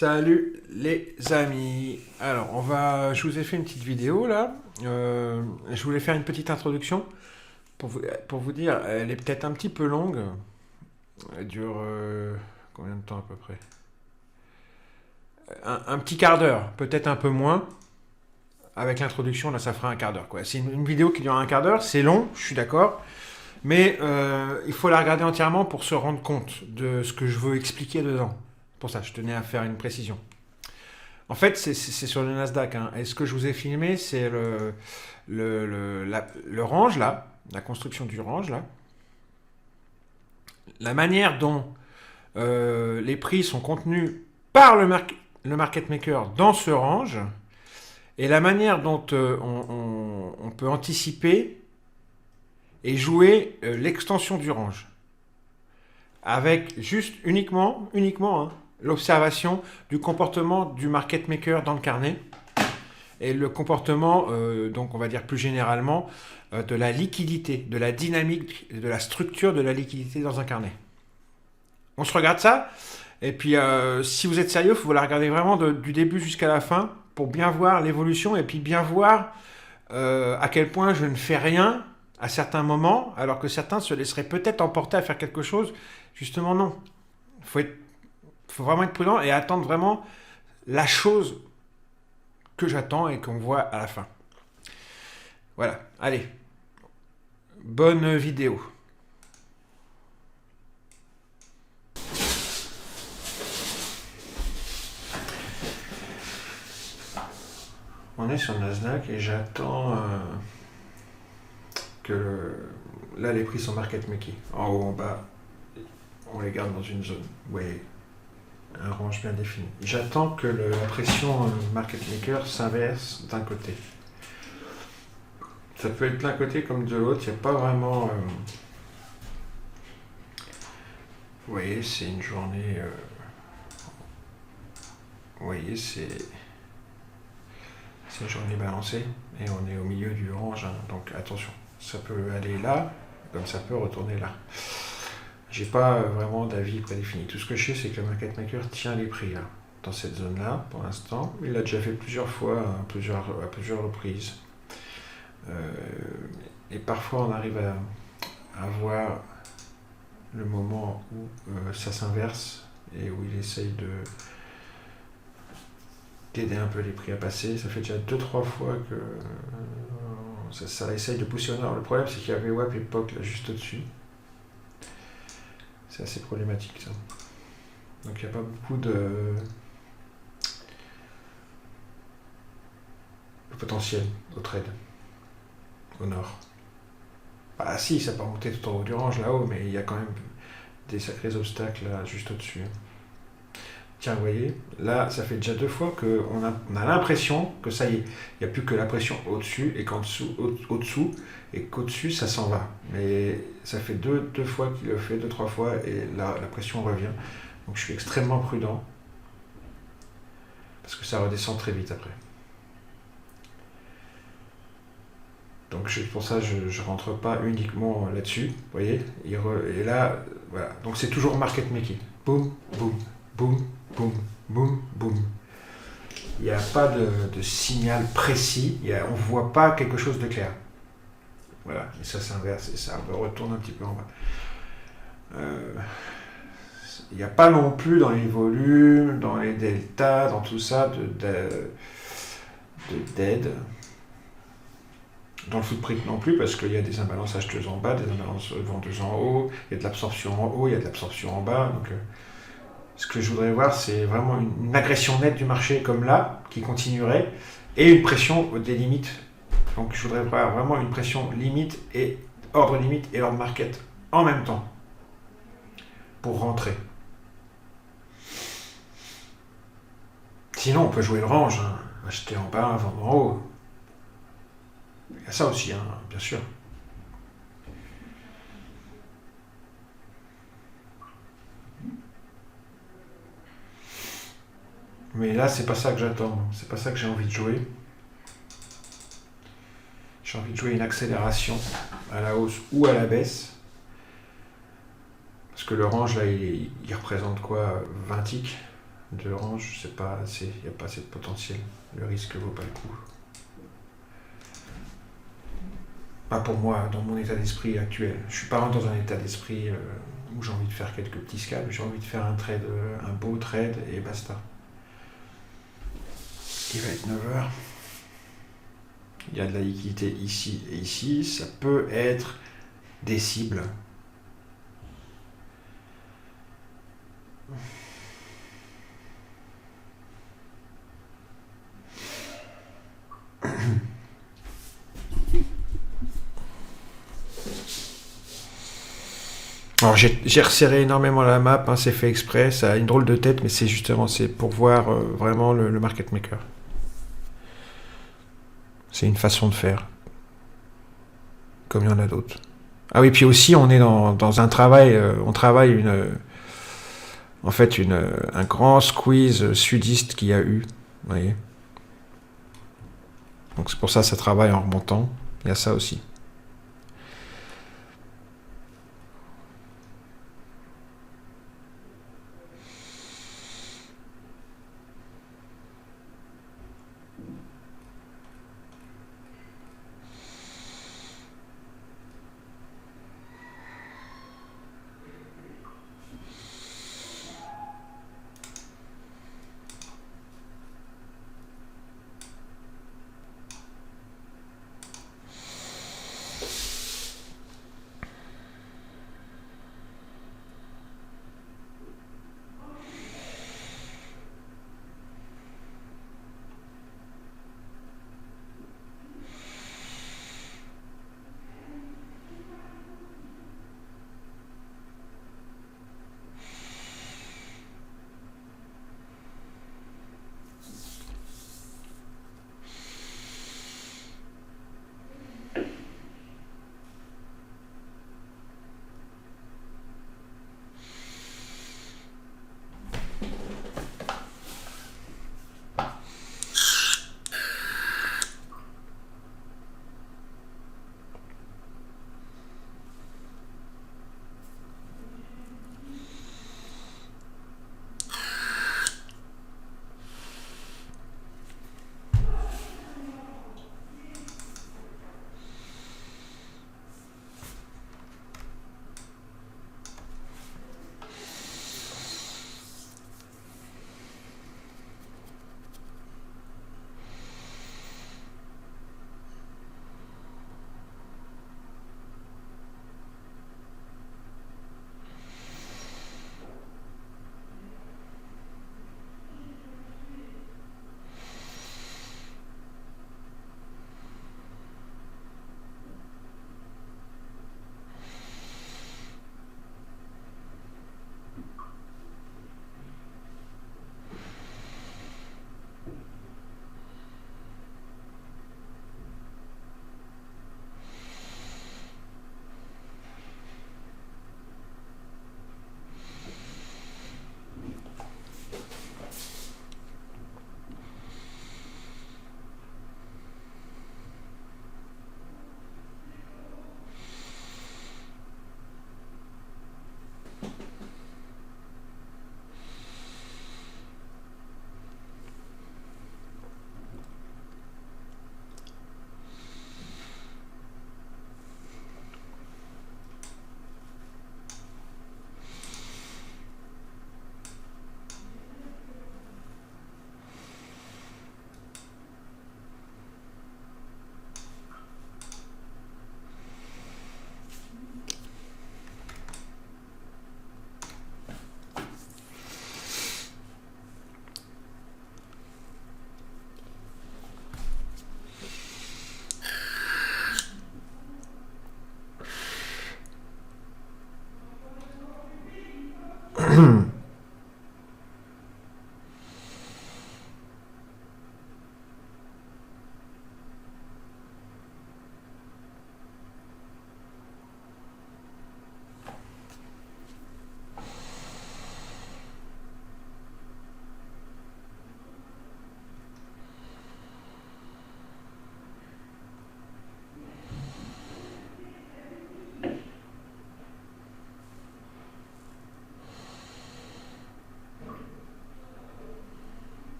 Salut les amis. Alors, je vous ai fait une petite vidéo là. Je voulais faire une petite introduction pour vous dire, elle est peut-être un petit peu longue. Elle dure combien de temps à peu près? Un petit quart d'heure, peut-être un peu moins. Avec l'introduction, là, ça fera un quart d'heure, quoi. C'est une vidéo qui dure un quart d'heure, c'est long, je suis d'accord. Mais il faut la regarder entièrement pour se rendre compte de ce que je veux expliquer dedans. Pour ça, je tenais à faire une précision. En fait, c'est sur le Nasdaq, hein. Et ce que je vous ai filmé, c'est le range, là, la construction du range, là. La manière dont les prix sont contenus par le market maker dans ce range, et la manière dont on peut anticiper et jouer l'extension du range. Avec juste uniquement hein, l'observation du comportement du market maker dans le carnet et le comportement, donc on va dire plus généralement, de la liquidité, de la dynamique, de la structure de la liquidité dans un carnet. On se regarde ça, et puis si vous êtes sérieux, il faut la regarder vraiment du début jusqu'à la fin pour bien voir l'évolution et puis bien voir à quel point je ne fais rien à certains moments, alors que certains se laisseraient peut-être emporter à faire quelque chose. Justement, non. Faut vraiment être prudent et attendre vraiment la chose que j'attends et qu'on voit à la fin. Voilà, allez. Bonne vidéo. On est sur le Nasdaq et j'attends là les prix sont market making. En haut, en bas, on les garde dans une zone. Oui, un range bien défini. J'attends que la pression market maker s'inverse d'un côté. Ça peut être de l'un côté comme de l'autre, il n'y a pas vraiment... Vous voyez, c'est une journée... Vous voyez, c'est une journée balancée et on est au milieu du range, hein, donc attention, ça peut aller là, comme ça peut retourner là. J'ai pas vraiment d'avis prédéfini. Tout ce que je sais, c'est que le market maker tient les prix là, dans cette zone-là, pour l'instant. Il l'a déjà fait plusieurs fois, à plusieurs reprises. Et parfois, on arrive à voir le moment où ça s'inverse et où il essaye d'aider un peu les prix à passer. Ça fait déjà 2-3 fois que ça essaye de pousser au nord. Le problème, c'est qu'il y avait VWAP et POC là, juste au-dessus. C'est assez problématique ça. Donc il n'y a pas beaucoup de potentiel au trade au nord. Ah si, ça peut remonter tout en haut du range là-haut, mais il y a quand même des sacrés obstacles là juste au-dessus. Tiens, vous voyez, là ça fait déjà 2 fois qu'on a l'impression que ça y est, il n'y a plus que la pression au-dessus et au-dessous et qu'au-dessus ça s'en va. Mais ça fait deux fois qu'il le fait, 2-3 fois et là la pression revient. Donc je suis extrêmement prudent parce que ça redescend très vite après. Donc pour ça je rentre pas uniquement là-dessus, vous voyez, et là, voilà. Donc c'est toujours market making. Boum, boum, boum, boum, boum, boum. Il n'y a pas de signal précis, on ne voit pas quelque chose de clair. Voilà, et ça s'inverse et ça retourne un petit peu en bas. Il n'y a pas non plus dans les volumes, dans les deltas, dans tout ça, d'aide. Dans le footprint non plus, parce qu'il y a des imbalances acheteuses en bas, des imbalances vendeuses en haut, il y a de l'absorption en haut, il y a de l'absorption en bas. Donc, ce que je voudrais voir, c'est vraiment une agression nette du marché comme là, qui continuerait, et une pression des limites. Donc je voudrais voir vraiment une pression limite et ordre limite et ordre market en même temps, pour rentrer. Sinon, on peut jouer le range, hein. Acheter en bas, vendre en haut. Il y a ça aussi, hein, bien sûr. Mais là, c'est pas ça que j'attends. C'est pas ça que j'ai envie de jouer. J'ai envie de jouer une accélération à la hausse ou à la baisse. Parce que le range, là, il représente quoi? 20 ticks. De Orange, je sais pas assez, il n'y a pas assez de potentiel. Le risque vaut pas le coup. Pas pour moi, dans mon état d'esprit actuel. Je suis pas dans un état d'esprit où j'ai envie de faire quelques petits scalps, j'ai envie de faire un trade, un beau trade et basta. Il va être 9h. Il y a de la liquidité ici et ici. Ça peut être des cibles. Alors j'ai resserré énormément la map, hein, c'est fait exprès, ça a une drôle de tête, mais c'est justement c'est pour voir vraiment le market maker. C'est une façon de faire, comme il y en a d'autres. Ah oui, puis aussi on est dans un travail, on travaille en fait un grand squeeze sudiste qu'il y a eu, vous voyez. Donc c'est pour ça que ça travaille en remontant, il y a ça aussi.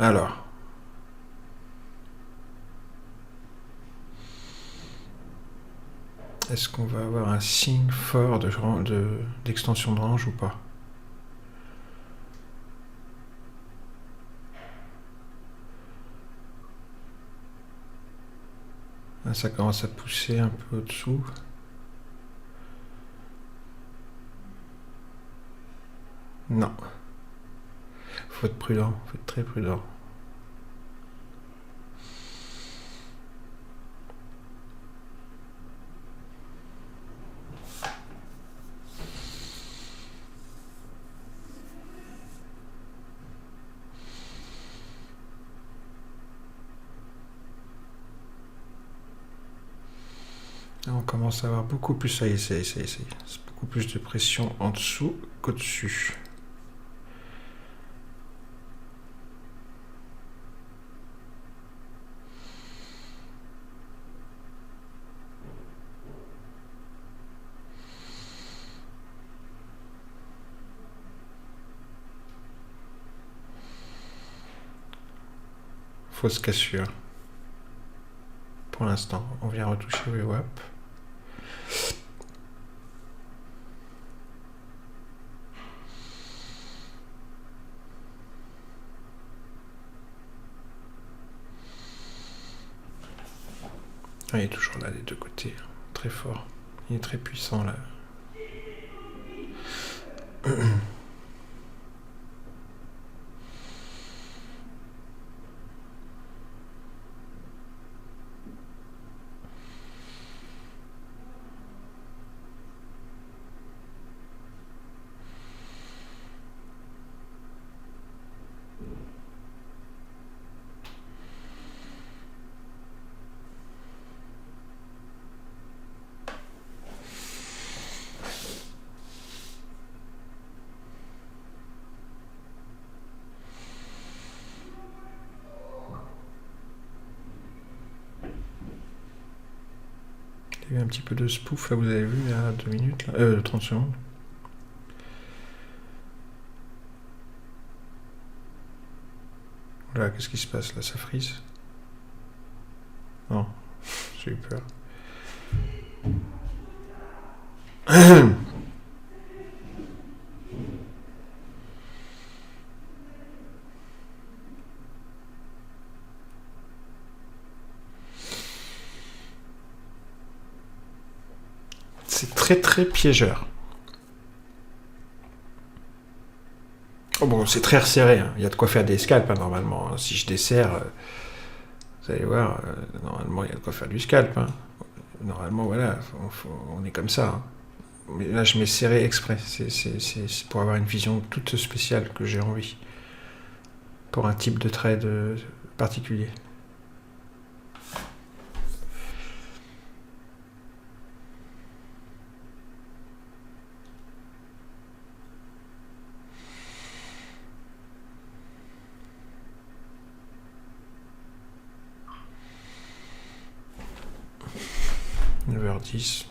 Alors, est-ce qu'on va avoir un signe fort d'extension de range ou pas? Là, ça commence à pousser un peu au-dessous. Non. Faut être prudent, faut être très prudent. Là, on commence à avoir beaucoup plus, ça y est, c'est beaucoup plus de pression en dessous qu'au-dessus. Fausse cassure. Pour l'instant, on vient retoucher VWAP. Ah, il est toujours là des deux côtés, très fort. Il est très puissant là. Il y a eu un petit peu de spoof, là, vous avez vu, il y a 2 minutes, là, 30 secondes. Là, qu'est-ce qui se passe là? Ça frise? Non, j'ai eu peur. C'est très très piégeur. Oh bon, c'est très resserré, hein. Il y a de quoi faire des scalps hein, normalement. Hein. Si je desserre, vous allez voir, normalement il y a de quoi faire du scalp. Hein. Normalement, voilà, on est comme ça. Hein. Mais là, je mets serré exprès. C'est pour avoir une vision toute spéciale que j'ai envie. Pour un type de trade particulier. « 9h10.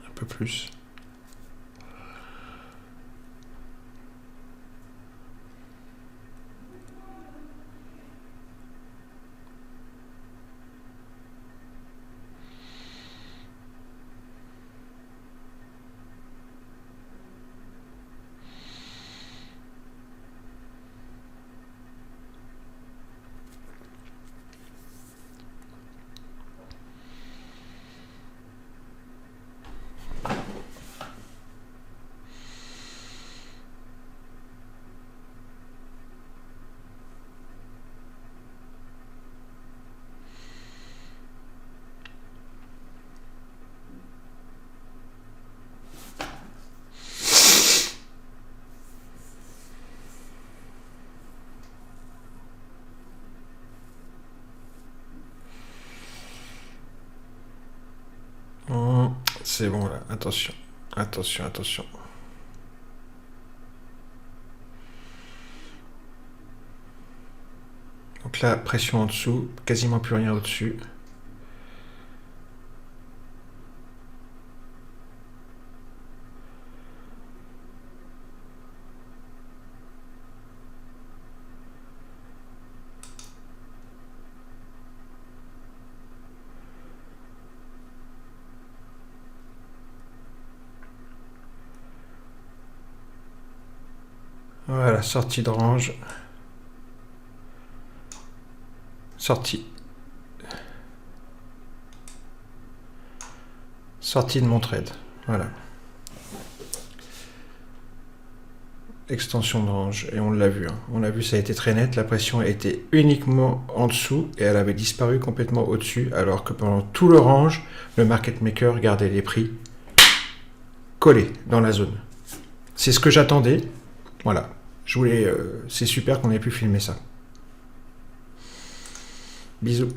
Un peu plus. C'est bon là, attention. Attention, attention. Donc là, pression en dessous, quasiment plus rien au-dessus. Voilà, sortie de range. Sortie. Sortie de mon trade. Voilà. Extension de range. Et on l'a vu. Hein. On l'a vu, ça a été très net. La pression a été uniquement en dessous et elle avait disparu complètement au-dessus. Alors que pendant tout le range, le market maker gardait les prix collés dans la zone. C'est ce que j'attendais. Voilà. C'est super qu'on ait pu filmer ça. Bisous.